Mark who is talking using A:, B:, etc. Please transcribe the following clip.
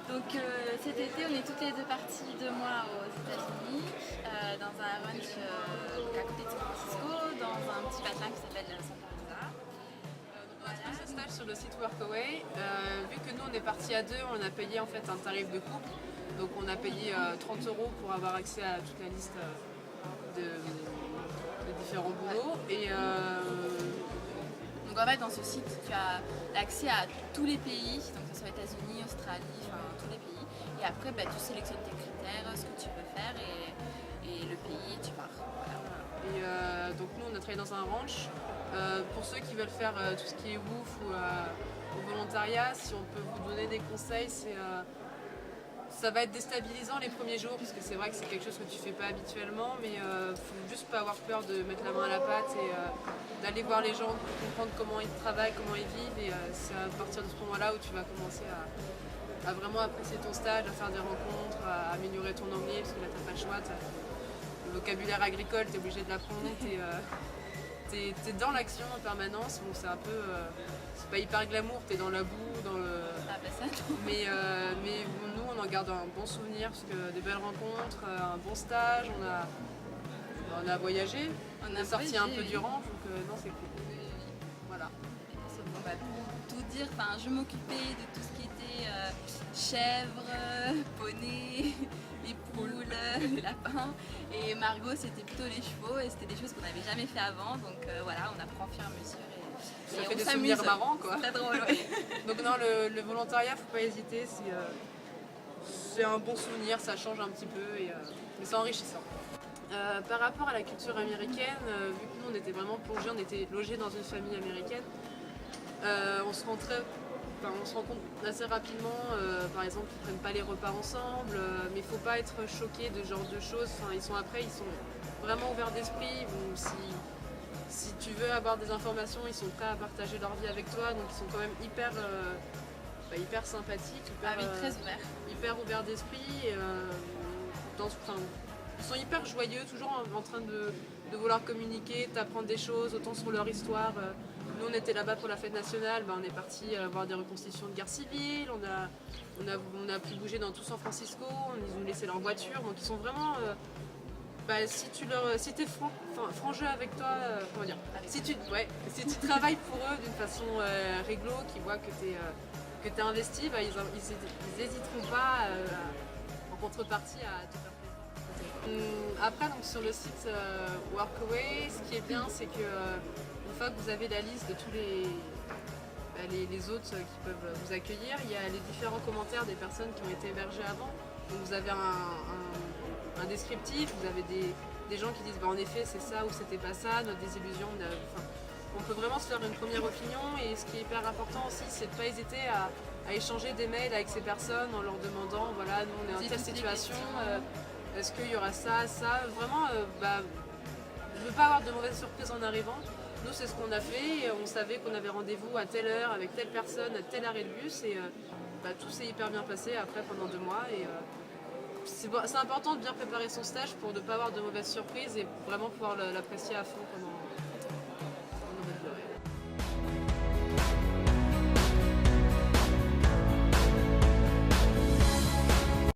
A: Donc cet été, on est toutes les deux parties 2 mois aux États-Unis, dans un ranch donc à côté de San Francisco, dans un petit patelin qui s'appelle Santa Rosa.
B: On a trouvé ce stage sur le site Workaway. Vu que nous on est partis à deux, on a payé en fait un tarif de couple. Donc on a payé 30 € pour avoir accès à toute la liste de différents boulots. Et
A: Donc en fait, dans ce site, tu as accès à tous les pays, donc que ce soit États-Unis, Australie, enfin tous les pays. Et après, tu sélectionnes tes critères, ce que tu veux faire et le pays, et tu pars. Voilà.
B: Et donc nous on a travaillé dans un ranch. Pour ceux qui veulent faire tout ce qui est WOOF ou au volontariat, si on peut vous donner des conseils, ça va être déstabilisant les premiers jours parce que c'est vrai que c'est quelque chose que tu fais pas habituellement, mais faut juste pas avoir peur de mettre la main à la pâte et d'aller voir les gens pour comprendre comment ils travaillent, comment ils vivent, et c'est à partir de ce moment-là où tu vas commencer à vraiment apprécier ton stage, à faire des rencontres, à améliorer ton anglais parce que là t'as pas le choix. Le vocabulaire agricole, tu es obligé de l'apprendre, t'es dans l'action en permanence. Bon, c'est un peu. C'est pas hyper glamour, t'es dans la boue, dans le.
A: Ah ça non.
B: Mais nous, on en garde un bon souvenir parce que des belles rencontres, un bon stage, on a voyagé, on a sorti un peu
A: oui.
B: du range, donc non, c'est cool. Voilà.
A: Pour tout dire, je m'occupais de tout ce qui était chèvres, poneys, les poules, les lapins. Et Margot, c'était plutôt les chevaux et c'était des choses qu'on n'avait jamais fait avant. Donc voilà, on apprend au fur et à mesure.
B: Ça
A: Et
B: fait
A: on
B: des
A: s'amuse.
B: souvenirs marrants, quoi.
A: C'est très drôle, oui.
B: Donc non, le volontariat, faut pas hésiter. C'est un bon souvenir, ça change un petit peu, mais c'est enrichissant. Par rapport à la culture américaine, vu que nous on était vraiment plongés, on était logés dans une famille américaine, on se rend compte assez rapidement, par exemple, qu'ils prennent pas les repas ensemble, mais il faut pas être choqué de ce genre de choses. Enfin, ils sont vraiment ouverts d'esprit. Bon, si tu veux avoir des informations, ils sont prêts à partager leur vie avec toi, donc ils sont quand même hyper sympathiques,
A: Très ouvert.
B: hyper ouverts d'esprit. Ils sont hyper joyeux, toujours en train de vouloir communiquer, t'apprendre des choses, autant sur leur histoire. Nous, on était là-bas pour la fête nationale, on est parti voir des reconstitutions de guerre civile, on a pu bouger dans tout San Francisco, ils nous laissé leur voiture, donc ils sont vraiment... si t'es franc jeu avec toi, comment dire, si tu travailles pour eux d'une façon réglo, qu'ils voient que t'es investi, ils hésiteront pas en contrepartie à te faire plaisir. Après, donc, sur le site Workaway, ce qui est bien, c'est que une fois que vous avez la liste de tous les autres qui peuvent vous accueillir, il y a les différents commentaires des personnes qui ont été hébergées avant. Donc vous avez un descriptif, vous avez des gens qui disent en effet c'est ça ou c'était pas ça, notre désillusion. On peut vraiment se faire une première opinion, et ce qui est hyper important aussi, c'est de ne pas hésiter à échanger des mails avec ces personnes en leur demandant voilà, nous on est en telle situation, est-ce qu'il y aura ça, ça. Vraiment, je ne veux pas avoir de mauvaises surprises en arrivant. Nous, c'est ce qu'on a fait, et on savait qu'on avait rendez-vous à telle heure avec telle personne, à tel arrêt de bus, et tout s'est hyper bien passé après pendant 2 mois. Et c'est important de bien préparer son stage pour ne pas avoir de mauvaises surprises et vraiment pouvoir l'apprécier à fond pendant